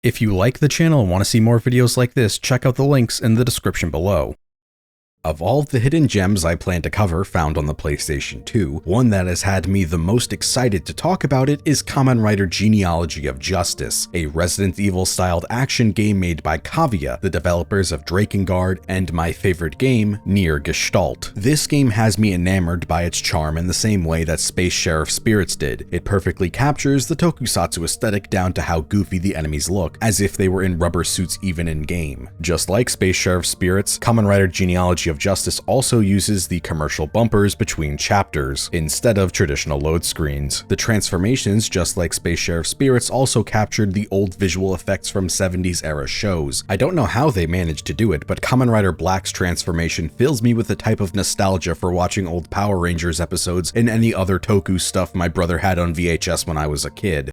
If you like the channel and want to see more videos like this, check out the links in the description below. Of all of the hidden gems I plan to cover found on the PlayStation 2, one that has had me the most excited to talk about it is Kamen Genealogy of Justice, a Resident Evil-styled action game made by Cvit, the developers of Drakengard, and my favorite game, Nier Gestalt. This game has me enamored by its charm in the same way that Space Sheriff Spirits did. It perfectly captures the tokusatsu aesthetic down to how goofy the enemies look, as if they were in rubber suits even in-game. Just like Space Sheriff Spirits, Kamen Genealogy of Justice also uses the commercial bumpers between chapters, instead of traditional load screens. The transformations, just like Space Sheriff Spirits, also captured the old visual effects from 70s era shows. I don't know how they managed to do it, but Kamen Rider Black's transformation fills me with a type of nostalgia for watching old Power Rangers episodes and any other Toku stuff my brother had on VHS when I was a kid.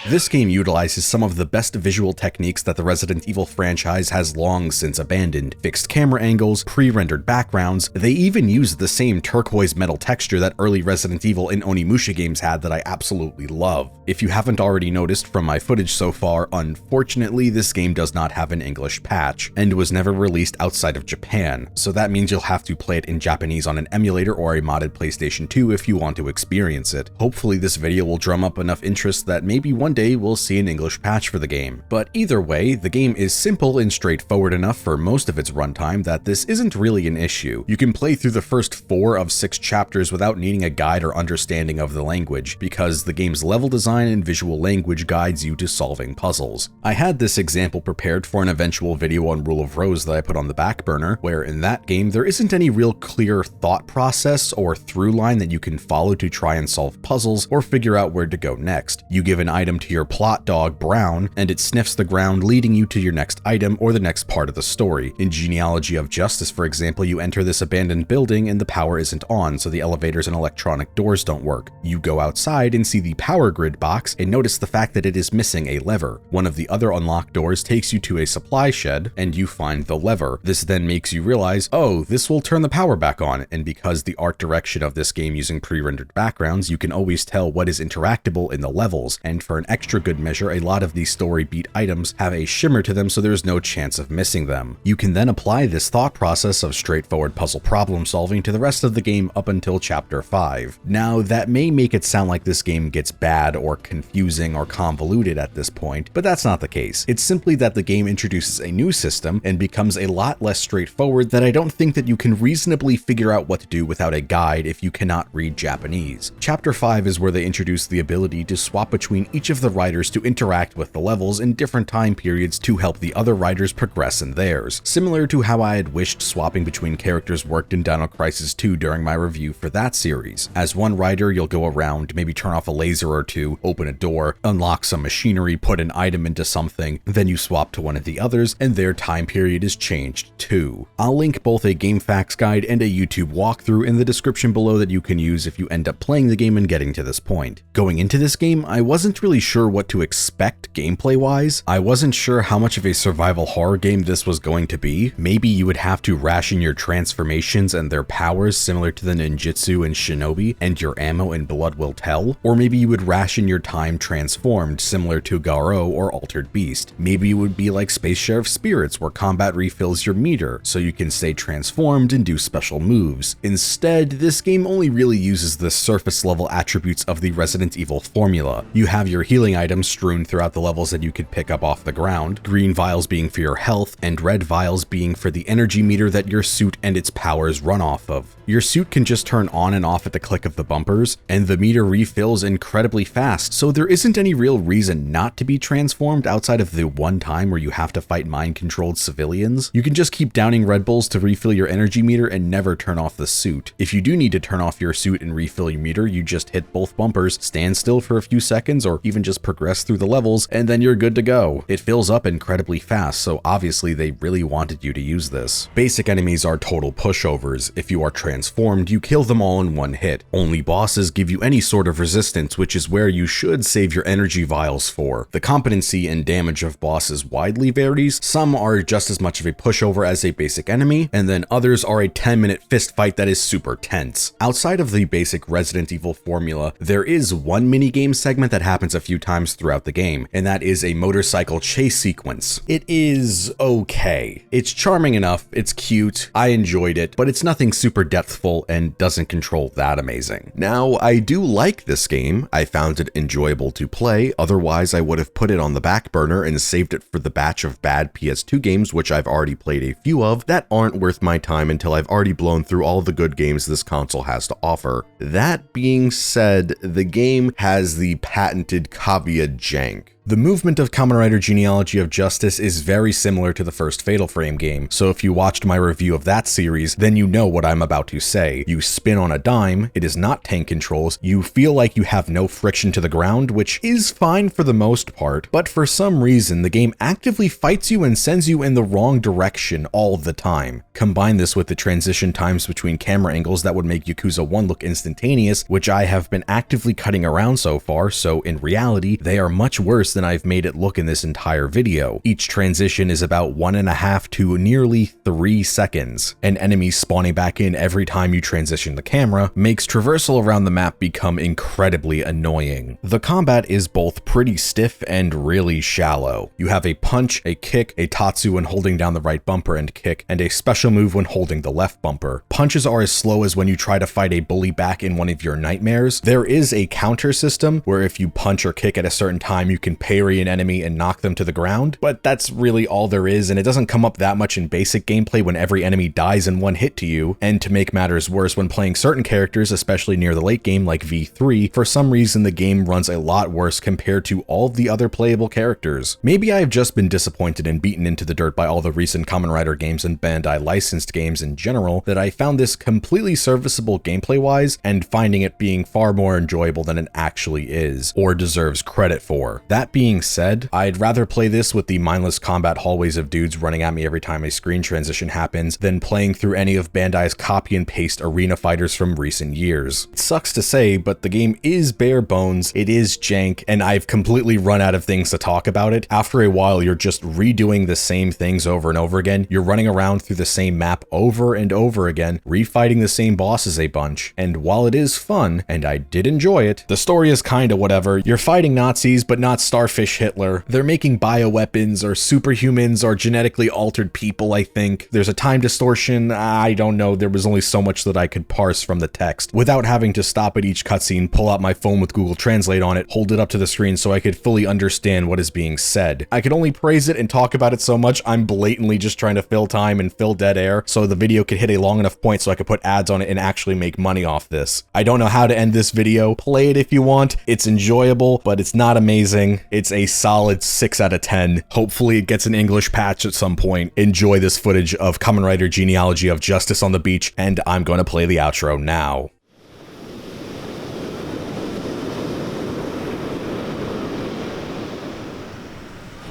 This game utilizes some of the best visual techniques that the Resident Evil franchise has long since abandoned. Fixed camera angles, pre-rendered backgrounds, they even use the same turquoise metal texture that early Resident Evil and Onimusha games had that I absolutely love. If you haven't already noticed from my footage so far, unfortunately this game does not have an English patch, and was never released outside of Japan, so that means you'll have to play it in Japanese on an emulator or a modded PlayStation 2 if you want to experience it. Hopefully this video will drum up enough interest that maybe one day we'll see an English patch for the game. But either way, the game is simple and straightforward enough for most of its runtime that this isn't really an issue. You can play through the first 4 of 6 chapters without needing a guide or understanding of the language, because the game's level design and visual language guides you to solving puzzles. I had this example prepared for an eventual video on Rule of Rose that I put on the back burner, where in that game there isn't any real clear thought process or through line that you can follow to try and solve puzzles or figure out where to go next. You give an item to your plot dog, Brown, and it sniffs the ground, leading you to your next item or the next part of the story. In Genealogy of Justice, for example, you enter this abandoned building and the power isn't on, so the elevators and electronic doors don't work. You go outside and see the power grid box and notice the fact that it is missing a lever. One of the other unlocked doors takes you to a supply shed, and you find the lever. This then makes you realize, oh, this will turn the power back on, and because the art direction of this game using pre-rendered backgrounds, you can always tell what is interactable in the levels, and for an extra good measure, a lot of these story beat items have a shimmer to them, so there's no chance of missing them. You can then apply this thought process of straightforward puzzle problem solving to the rest of the game up until chapter 5. Now, that may make it sound like this game gets bad or confusing or convoluted at this point, but that's not the case. It's simply that the game introduces a new system and becomes a lot less straightforward that I don't think that you can reasonably figure out what to do without a guide if you cannot read Japanese. Chapter 5 is where they introduce the ability to swap between each of the riders to interact with the levels in different time periods to help the other riders progress in theirs, similar to how I had wished swapping between characters worked in Dino Crisis 2 during my review for that series. As one rider, you'll go around, maybe turn off a laser or two, open a door, unlock some machinery, put an item into something, then you swap to one of the others, and their time period is changed too. I'll link both a GameFAQs guide and a YouTube walkthrough in the description below that you can use if you end up playing the game and getting to this point. Going into this game, I wasn't really sure what to expect gameplay-wise. I wasn't sure how much of a survival horror game this was going to be. Maybe you would have to ration your transformations and their powers similar to the ninjutsu and shinobi, and your ammo and blood will tell. Or maybe you would ration your time transformed similar to Garo or Altered Beast. Maybe it would be like Space Sheriff Spirits, where combat refills your meter so you can stay transformed and do special moves. Instead, this game only really uses the surface level attributes of the Resident Evil formula. You have your healing items strewn throughout the levels that you could pick up off the ground, green vials being for your health, and red vials being for the energy meter that your suit and its powers run off of. Your suit can just turn on and off at the click of the bumpers, and the meter refills incredibly fast, so there isn't any real reason not to be transformed outside of the one time where you have to fight mind-controlled civilians. You can just keep downing Red Bulls to refill your energy meter and never turn off the suit. If you do need to turn off your suit and refill your meter, you just hit both bumpers, stand still for a few seconds, or even just just progress through the levels, and then you're good to go. It fills up incredibly fast, so obviously they really wanted you to use this. Basic enemies are total pushovers. If you are transformed, you kill them all in one hit. Only bosses give you any sort of resistance, which is where you should save your energy vials for. The competency and damage of bosses widely varies. Some are just as much of a pushover as a basic enemy, and then others are a 10-minute fist fight that is super tense. Outside of the basic Resident Evil formula, there is one minigame segment that happens a few times throughout the game, and that is a motorcycle chase sequence. It is okay. It's charming enough, it's cute, I enjoyed it, but it's nothing super depthful and doesn't control that amazing. Now, I do like this game. I found it enjoyable to play, otherwise I would have put it on the back burner and saved it for the batch of bad PS2 games, which I've already played a few of, that aren't worth my time until I've already blown through all the good games this console has to offer. That being said, the game has the patented Cvit jank. The movement of Kamen Rider Genealogy of Justice is very similar to the first Fatal Frame game, so if you watched my review of that series, then you know what I'm about to say. You spin on a dime, it is not tank controls, you feel like you have no friction to the ground, which is fine for the most part, but for some reason the game actively fights you and sends you in the wrong direction all the time. Combine this with the transition times between camera angles that would make Yakuza 1 look instantaneous, which I have been actively cutting around so far, so in reality, they are much worse than I've made it look in this entire video. Each transition is about 1.5 to nearly 3 seconds, and enemies spawning back in every time you transition the camera makes traversal around the map become incredibly annoying. The combat is both pretty stiff and really shallow. You have a punch, a kick, a tatsu when holding down the right bumper and kick, and a special move when holding the left bumper. Punches are as slow as when you try to fight a bully back in one of your nightmares. There is a counter system where if you punch or kick at a certain time, you can parry an enemy and knock them to the ground, but that's really all there is, and it doesn't come up that much in basic gameplay when every enemy dies in one hit to you. And to make matters worse, when playing certain characters, especially near the late game like V3, for some reason the game runs a lot worse compared to all of the other playable characters. Maybe I've just been disappointed and beaten into the dirt by all the recent Kamen Rider games and Bandai licensed games in general that I found this completely serviceable gameplay-wise and finding it being far more enjoyable than it actually is, or deserves credit for. That being said, I'd rather play this with the mindless combat hallways of dudes running at me every time a screen transition happens than playing through any of Bandai's copy and paste arena fighters from recent years. It sucks to say, but the game is bare bones, it is jank, and I've completely run out of things to talk about it. After a while, you're just redoing the same things over and over again. You're running around through the same map over and over again, refighting the same bosses a bunch, and while it is fun, and I did enjoy it, the story is kinda whatever. You're fighting Nazis, but not Starfish Hitler. They're making bioweapons or superhumans or genetically altered people, I think. There's a time distortion, I don't know, there was only so much that I could parse from the text without having to stop at each cutscene, pull out my phone with Google Translate on it, hold it up to the screen so I could fully understand what is being said. I could only praise it and talk about it so much, I'm blatantly just trying to fill time and fill dead air so the video could hit a long enough point so I could put ads on it and actually make money off this. I don't know how to end this video. Play it if you want. It's enjoyable, but it's not amazing. It's a solid 6 out of 10. Hopefully it gets an English patch at some point. Enjoy this footage of Kamen Rider Genealogy of Justice on the beach, and I'm going to play the outro now.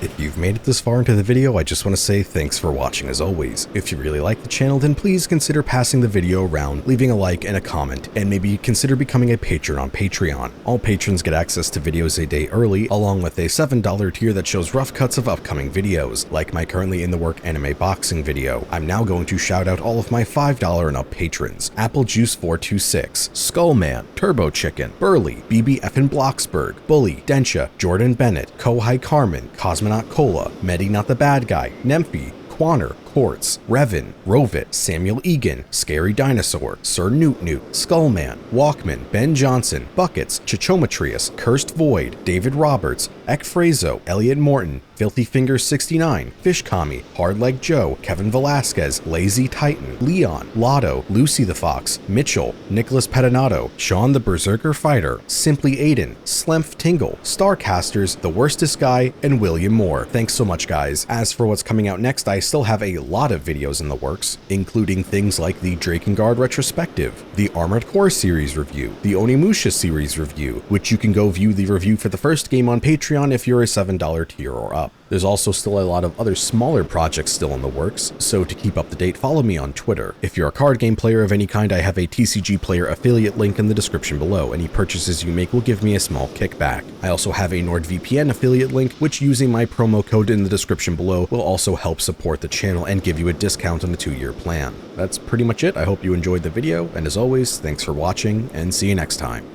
If you've made it this far into the video, I just want to say thanks for watching as always. If you really like the channel, then please consider passing the video around, leaving a like and a comment, and maybe consider becoming a patron on Patreon. All patrons get access to videos a day early, along with a $7 tier that shows rough cuts of upcoming videos, like my currently in the work anime boxing video. I'm now going to shout out all of my $5 and up patrons: Applejuice426, Skullman, Turbo Chicken, Burley, BBF in Bloxburg, Bully, Densha, Jordan Bennett, Kohai Carmen, Cosmonaut Cola, Medi Not the Bad Guy, Nemphy, Quanner, Quartz, Revin, Rovit, Samuel Egan, Scary Dinosaur, Sir Newt Newt, Skullman, Walkman, Ben Johnson, Buckets, Chichometrius, Cursed Void, David Roberts, Ekfrazo, Elliot Morton, Filthy Fingers 69, Fish Kami, Hardleg Joe, Kevin Velasquez, Lazy Titan, Leon, Lotto, Lucy the Fox, Mitchell, Nicholas Pedinato, Sean the Berserker Fighter, Simply Aiden, Slemph Tingle, Starcasters, The Worstest Guy, and William Moore. Thanks so much, guys. As for what's coming out next, I still have a lot of videos in the works, including things like the Drakengard retrospective, the Armored Core series review, the Onimusha series review, which you can go view the review for the first game on Patreon if you're a $7 tier or up. There's also still a lot of other smaller projects still in the works, so to keep up to date, follow me on Twitter. If you're a card game player of any kind, I have a TCG Player affiliate link in the description below. Any purchases you make will give me a small kickback. I also have a NordVPN affiliate link, which using my promo code in the description below will also help support the channel and give you a discount on the 2-year plan. That's pretty much it. I hope you enjoyed the video, and as always, thanks for watching, and see you next time.